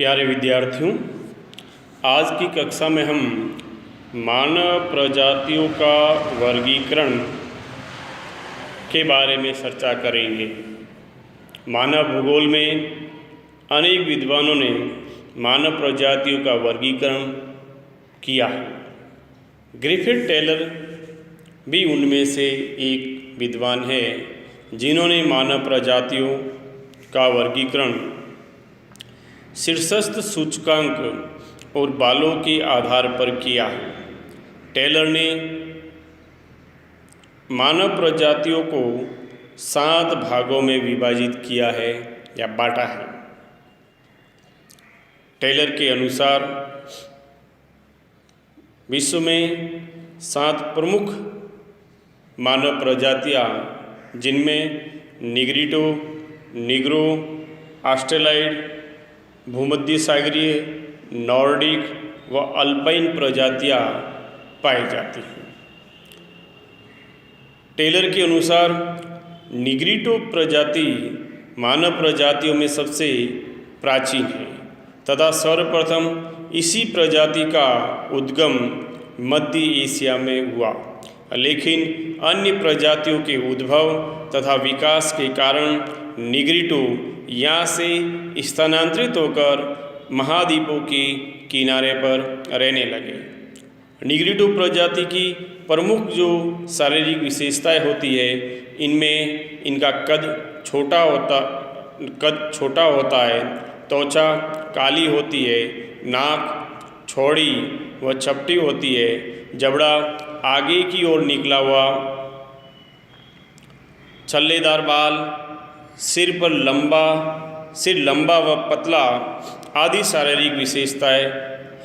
प्यारे विद्यार्थियों, आज की कक्षा में हम मानव प्रजातियों का वर्गीकरण के बारे में चर्चा करेंगे। मानव भूगोल में अनेक विद्वानों ने मानव प्रजातियों का वर्गीकरण किया है। ग्रिफिथ टेलर भी उनमें से एक विद्वान है जिन्होंने मानव प्रजातियों का वर्गीकरण शीर्षस्थ सूचकांक और बालों के आधार पर किया है। टेलर ने मानव प्रजातियों को 7 भागों में विभाजित किया है या बांटा है। टेलर के अनुसार विश्व में 7 प्रमुख मानव प्रजातियां, जिनमें निग्रिटो, निग्रो, ऑस्ट्रेलॉइड, भूमध्य सागरीय, नॉर्डिक व अल्पाइन प्रजातियां पाई जाती हैं। टेलर के अनुसार निग्रिटो प्रजाति मानव प्रजातियों में सबसे प्राचीन है तथा सर्वप्रथम इसी प्रजाति का उद्गम मध्य एशिया में हुआ, लेकिन अन्य प्रजातियों के उद्भव तथा विकास के कारण निग्रिटो यहाँ से स्थानांतरित होकर महाद्वीपों के किनारे पर रहने लगे। निग्रिटो प्रजाति की प्रमुख जो शारीरिक विशेषताएं होती है, इनमें इनका कद छोटा होता है, त्वचा काली होती है, नाक चौड़ी व चपटी होती है, जबड़ा आगे की ओर निकला हुआ, छल्लेदार बाल, सिर लंबा व पतला आदि शारीरिक विशेषताएं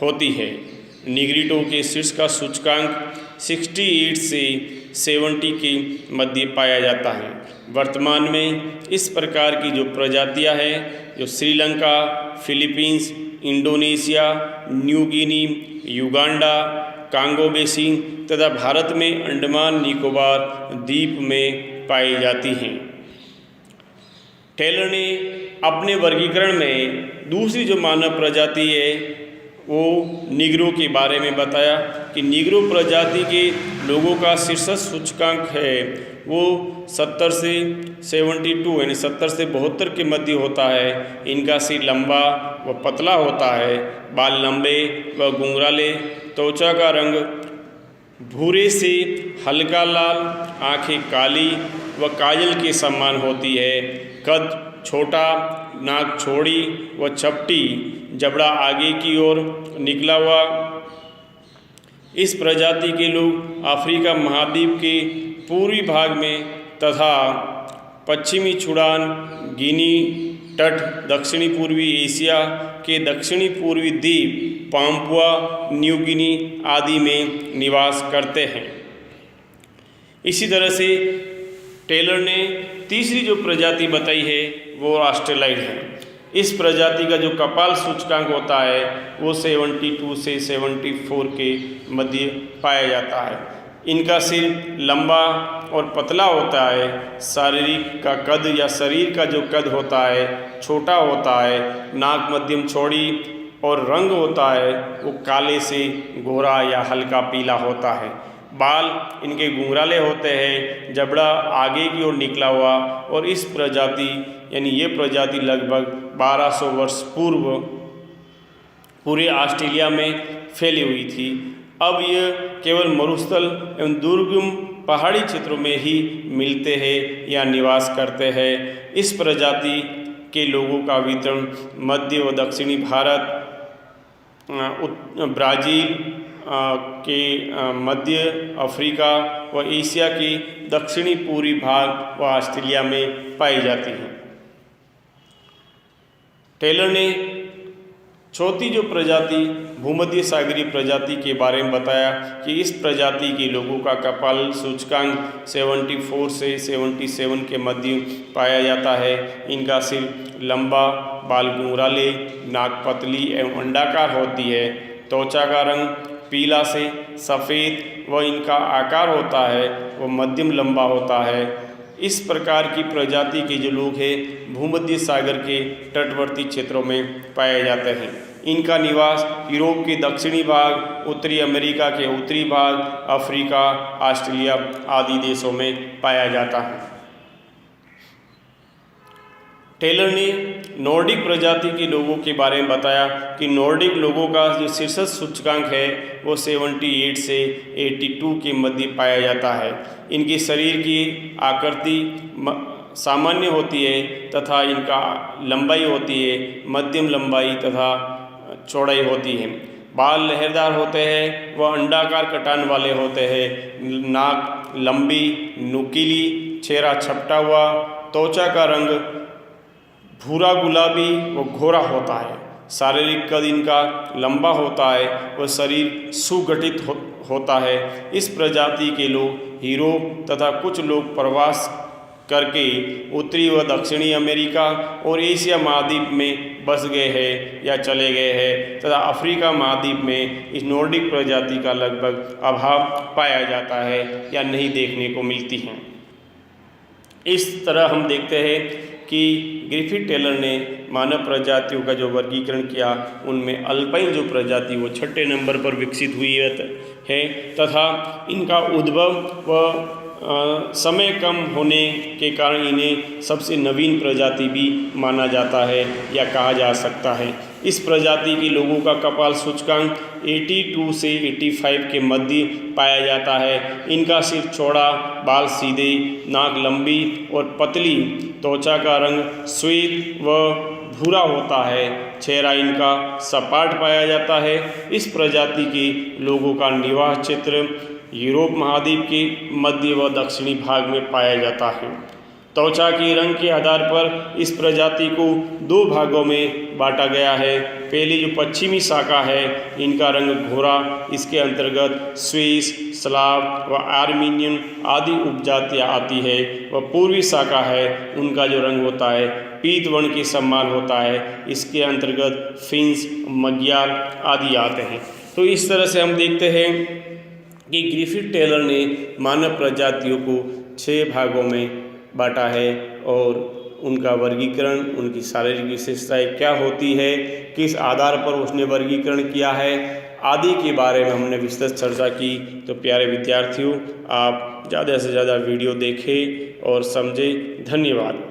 होती है। निग्रिटो के शीर्ष का सूचकांक 68 से 70 के मध्य पाया जाता है। वर्तमान में इस प्रकार की जो प्रजातियां हैं, जो Sri Lanka, Philippines, Indonesia, New Guinea, Uganda, Congo basin तथा भारत में अंडमान निकोबार द्वीप में पाई जाती हैं। टेलर ने अपने वर्गीकरण में दूसरी जो मानव प्रजाति है वो निग्रो के बारे में बताया कि निग्रो प्रजाति के लोगों का शीर्ष सूचकांक है वो 70 से 72 यानी 70 से 72 के मध्य होता है। इनका सिर लंबा व पतला होता है, बाल लंबे व घुंघराले, त्वचा का रंग भूरे से हल्का लाल, आंखें काली व काजल के समान होती है, कद छोटा, नाक चौड़ी व चपटी, जबड़ा आगे की ओर निकला हुआ। इस प्रजाति के लोग अफ्रीका महाद्वीप के पूर्वी भाग में तथा पश्चिमी छुड़ान, गिनी तट, दक्षिणी पूर्वी एशिया के दक्षिणी पूर्वी द्वीप, पापुआ न्यू गिनी आदि में निवास करते हैं। इसी तरह से टेलर ने तीसरी जो प्रजाति बताई है वो ऑस्ट्रेलॉइड है। इस प्रजाति का जो कपाल सूचकांक होता है वो 72 से 74 के मध्य पाया जाता है। इनका सिर लंबा और पतला होता है, शारीरिक का कद या शरीर का जो कद होता है छोटा होता है, नाक मध्यम चौड़ी और रंग होता है वो काले से गोरा या हल्का पीला होता है। बाल इनके घुंघराले होते हैं, जबड़ा आगे की ओर निकला हुआ, और इस प्रजाति यानी ये प्रजाति लगभग 1200 वर्ष पूर्व पूरे ऑस्ट्रेलिया में फैली हुई थी। अब ये केवल मरुस्थल एवं दुर्गम पहाड़ी क्षेत्रों में ही मिलते हैं या निवास करते हैं। इस प्रजाति के लोगों का वितरण मध्य व दक्षिणी भारत, ब्राज़ील के मध्य अफ्रीका व एशिया के दक्षिणी पूर्वी भाग व ऑस्ट्रेलिया में पाई जाती हैं। टेलर ने चौथी जो प्रजाति भूमध्य सागरीय प्रजाति के बारे में बताया कि इस प्रजाति के लोगों का कपाल सूचकांक 74 से 77 के मध्य पाया जाता है। इनका सिर लंबा, बाल घुंघराले, नाक पतली एवं अंडाकार होती है, त्वचा का रंग पीला से सफ़ेद व इनका आकार होता है वो मध्यम लंबा होता है। इस प्रकार की प्रजाति के जो लोग हैं भूमध्य सागर के तटवर्ती क्षेत्रों में पाए जाते हैं। इनका निवास यूरोप के दक्षिणी भाग, उत्तरी अमेरिका के उत्तरी भाग, अफ्रीका, ऑस्ट्रेलिया आदि देशों में पाया जाता है। टेलर ने नॉर्डिक प्रजाति के लोगों के बारे में बताया कि नॉर्डिक लोगों का जो शीर्ष सूचकांक है वो 78 से 82 के मध्य पाया जाता है। इनके शरीर की आकृति सामान्य होती है तथा इनका लंबाई होती है मध्यम लंबाई तथा चौड़ाई होती है। बाल लहरदार होते हैं, वह अंडाकार कटान वाले होते हैं। नाक लंबी नुकीली, चेहरा छपटा हुआ, त्वचा का रंग भूरा गुलाबी व घोरा होता है। शारीरिक कद इनका लंबा होता है व शरीर सुगठित होता है। इस प्रजाति के लोग यूरोप तथा कुछ लोग प्रवास करके उत्तरी व दक्षिणी अमेरिका और एशिया महाद्वीप में बस गए हैं या चले गए हैं तथा अफ्रीका महाद्वीप में इस नॉर्डिक प्रजाति का लगभग अभाव पाया जाता है या नहीं देखने को मिलती हैं। इस तरह हम देखते हैं कि ग्रिफिथ टेलर ने मानव प्रजातियों का जो वर्गीकरण किया उनमें अल्पाइन जो प्रजाति वो 6ठे नंबर पर विकसित हुई है तथा इनका उद्भव व समय कम होने के कारण इन्हें सबसे नवीन प्रजाति भी माना जाता है या कहा जा सकता है। इस प्रजाति के लोगों का कपाल सूचकांक 82 से 85 के मध्य पाया जाता है। इनका सिर चौड़ा, बाल सीधे, नाक लंबी और पतली, त्वचा का रंग श्वेत व भूरा होता है। चेहरा इनका सपाट पाया जाता है। इस प्रजाति के लोगों का निवास क्षेत्र यूरोप महाद्वीप के मध्य व दक्षिणी भाग में पाया जाता है। त्वचा के रंग के आधार पर इस प्रजाति को 2 भागों में बांटा गया है। पहली जो पश्चिमी शाखा है इनका रंग घोरा, इसके अंतर्गत स्विस, स्लाव व आर्मीनियन आदि उपजातियाँ आती है। व पूर्वी शाखा है उनका जो रंग होता है पीत वर्ण के समान होता है, इसके अंतर्गत फिन्स, मग्यार आदि आते हैं। तो इस तरह से हम देखते हैं कि ग्रिफिथ टेलर ने मानव प्रजातियों को 6 भागों में बांटा है और उनका वर्गीकरण, उनकी शारीरिक विशेषताएं क्या होती है, किस आधार पर उसने वर्गीकरण किया है आदि के बारे में हमने विस्तृत चर्चा की। तो प्यारे विद्यार्थियों, आप ज़्यादा से ज़्यादा वीडियो देखें और समझें। धन्यवाद।